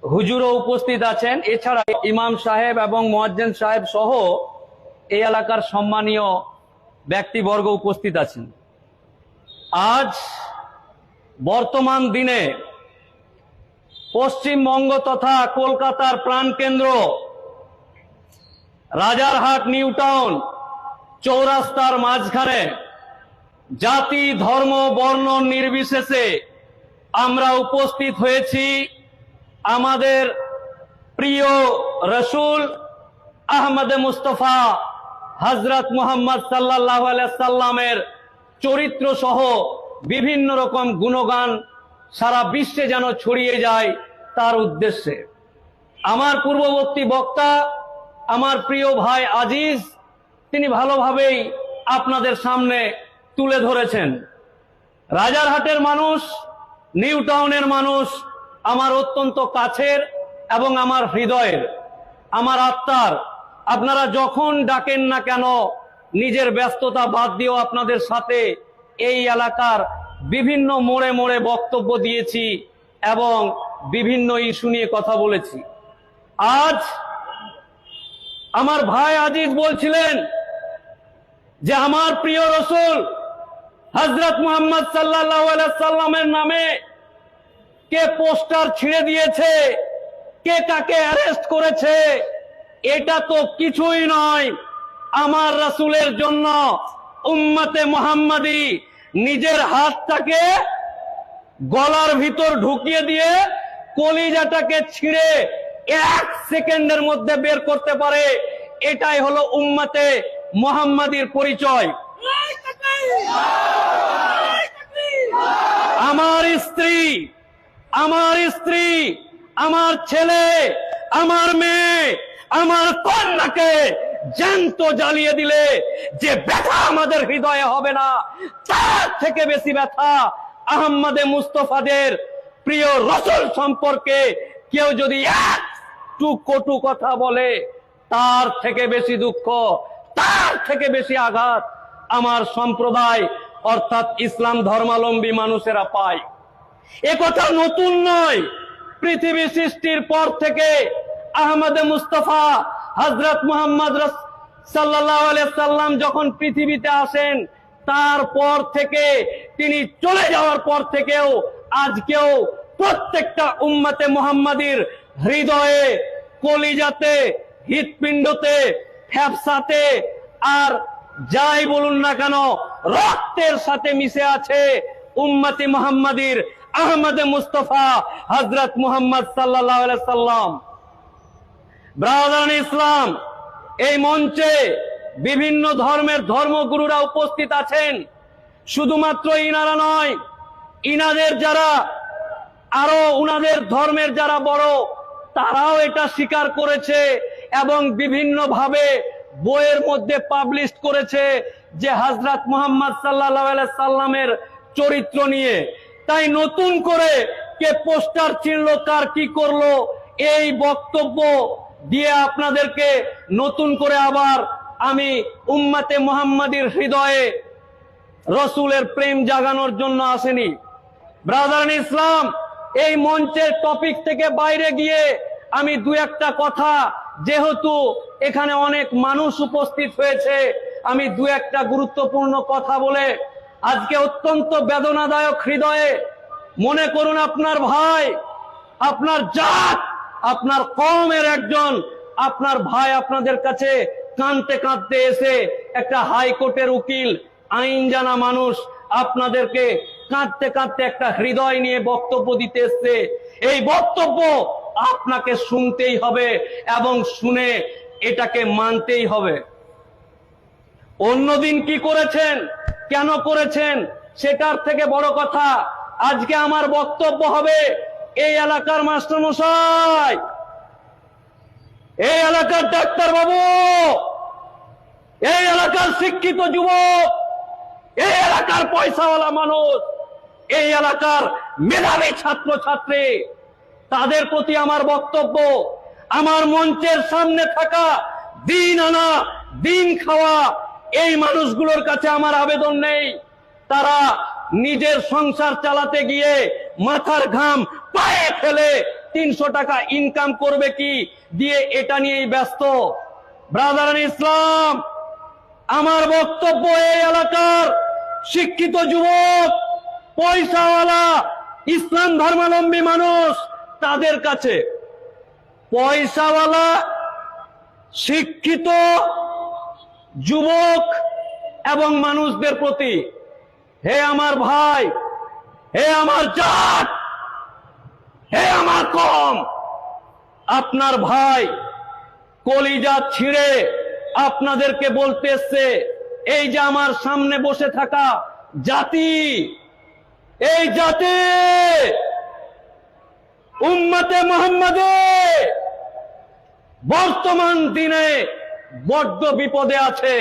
হুজুরও উপস্থিত আছেন, এছাড়া ইমাম সাহেব এবং মুয়াজ্জিন সাহেব সহ এই এলাকার সম্মানীয় ব্যক্তিবর্গ উপস্থিত আছেন। আজ বর্তমান দিনে পশ্চিমবঙ্গ তথা কলকাতার প্রাণকেন্দ্র রাজারহাট নিউ টাউন চৌরাস্তার মাঝখানে জাতি ধর্ম বর্ণ নির্বিশেষে আমরা উপস্থিত হয়েছি আমাদের প্রিয় রসুল আহমদ মুস্তফা হযরত মুহাম্মদ সাল্লাল্লাহু আলাইহি সাল্লামের চরিত্র সহ বিভিন্ন রকম গুণগান সারা বিশ্বে যেন ছড়িয়ে যায় তার উদ্দেশ্যে। আমার পূর্ববর্তী বক্তা আমার প্রিয় ভাই আজিজ তিনি ভালোভাবেই আপনাদের সামনে তুলে ধরেছেন। রাজারহাটের মানুষ, নিউ টাউনের মানুষ আমার অত্যন্ত কাছের এবং আমার হৃদয়ের, আমার আত্মার। আপনারা যখন ডাকেন না কেন নিজের ব্যস্ততা বাদ দিয়েও আপনাদের সাথে এই এলাকার বিভিন্ন মোড়ে মোড়ে বক্তব্য দিয়েছি এবং বিভিন্ন ইস্যু নিয়ে কথা বলেছি। আজ আমার ভাই আজিজ বলছিলেন যে আমার প্রিয় রসুল হযরত মুহাম্মদ সাল্লাল্লাহু আলাইহি সাল্লামের নামে কে পোস্টার ছিঁড়ে দিয়েছে, কে কাকে অ্যারেস্ট করেছে, এটা তো কিছুই নয়। আমার রাসূলের জন্য উম্মতে মুহাম্মাদি নিজের হাতটাকে গলার ভিতর ঢুকিয়ে দিয়ে কলিজাটাকে ছিঁড়ে 1 সেকেন্ডের মধ্যে বের করতে পারে, এটাই হলো উম্মতে মুহাম্মাদির পরিচয়। আমার স্ত্রী, আমার ছেলে, আমার মেয়ে, আমার কন্যাকে জ্যান্ত জ্বালিয়ে দিলে যে ব্যথা আমাদের হৃদয়ে হবে না, তার থেকে বেশি ব্যথা আহমদে মুস্তফাদের প্রিয় রসুল সম্পর্কে কেউ যদি একটু কটু কথা বলে, তার থেকে বেশি দুঃখ, তার থেকে বেশি আঘাত আমার সম্প্রদায় অর্থাৎ ইসলাম ধর্মাবলম্বী মানুষেরা পায়। এ কথা নতুন নয়। পৃথিবী সৃষ্টির পর থেকে আহমদে মুস্তফা হযরত মুহাম্মদ সাল্লাল্লাহু আলাইহি সাল্লাম যখন পৃথিবীতে আসেন, তারপর থেকে তিনি চলে যাওয়ার পর থেকেও আজকেও প্রত্যেকটা উম্মতে মুহাম্মাদির হৃদয়ে, কলিজাতে, হৃৎপিণ্ডতে, ফ্যাফসাতে আর যাই বলুন না কেন রক্তের সাথে মিশে আছে উম্মতে মুহাম্মাদির আহমদে মুস্তফা হযরত মুহাম্মদ সাল্লাল্লাহু আলাইহি সাল্লাম। ব্রাদারান ইসলাম, এই মঞ্চে বিভিন্ন ধর্মের ধর্মগুরুরা উপস্থিত আছেন। শুধুমাত্র ইনারা নয়, ইনাদের যারা আরো উনাদের ধর্মের যারা বড় তারাও এটা স্বীকার করেছে এবং বিভিন্ন ভাবে বইয়ের মধ্যে পাবলিশ করেছে যে হযরত মুহাম্মদ সাল্লাল্লাহু আলাইহি সাল্লামের চরিত্র নিয়ে। তাই নতুন করে কে পোস্টার ছিঁড়লো, কার কি করলো, এই বক্তব্য দিয়ে আপনাদেরকে নতুন করে আবার আমি উম্মতে মুহাম্মাদির হৃদয়ে রসুলের প্রেম জাগানোর জন্য আসেনি। ব্রাদারান ইসলাম, এই মঞ্চের টপিক থেকে বাইরে গিয়ে আমি দু একটা কথা, যেহেতু এখানে অনেক মানুষ উপস্থিত হয়েছে, আমি দু একটা গুরুত্বপূর্ণ কথা বলে আজকে অত্যন্ত বেদনাদায়ক হৃদয়ে, মনে করুন আপনার ভাই, আপনার জাত, আপনার কওমের একজন আপনার ভাই আপনাদের কাছে কাঁদতে কাঁদতে এসে, একটা হাইকোর্টের উকিল, আইন জানা মানুষ আপনাদেরকে কাঁদতে কাঁদতে একটা হৃদয় নিয়ে বক্তব্য দিতে এসছে। এই বক্তব্য আপনাকে শুনতেই হবে এবং শুনে এটাকে মানতেই হবে। অন্যদিন কি করেছেন, কেন করেছেন, সেটার থেকে বড় কথা আজকে আমার বক্তব্য হবে এই এলাকার মাস্টারমশাই, এই এলাকার ডাক্তার বাবু, এই এলাকার শিক্ষিত যুবক, এই এলাকার পয়সাওয়ালা মানুষ, এই এলাকার মেধাবী ছাত্র ছাত্রী, তাদের প্রতি আমার বক্তব্য, আমার মঞ্চের সামনে থাকা দিন আনা দিন খাওয়া এই মানুষগুলোর কাছে আমার আবেদন নেই। তারা নিজের সংসার চালাতে গিয়ে মাথার ঘাম পায়ে ফেলে 300 টাকা ইনকাম করবে কি দিয়ে, এটা নিয়েই ব্যস্ত। ব্রাদার ইসলাম, আমার বক্তব্য এই এলাকার শিক্ষিত যুবক, পয়সাওয়ালা ইসলাম ধর্মাবলম্বী মানুষ, তাদের কাছে, পয়সাওয়ালা শিক্ষিত যুবক এবং মানুষদের প্রতি, হে আমার ভাই, হে আমার জাত, হে আমার কম, আপনার ভাই কলিজা ছিঁড়ে আপনাদেরকে বলতে এসছে, এই যে আমার সামনে বসে থাকা জাতি, এই জাতি উম্মতে মুহাম্মাদে বর্তমান দিনে বড্ড বিপদে আছে।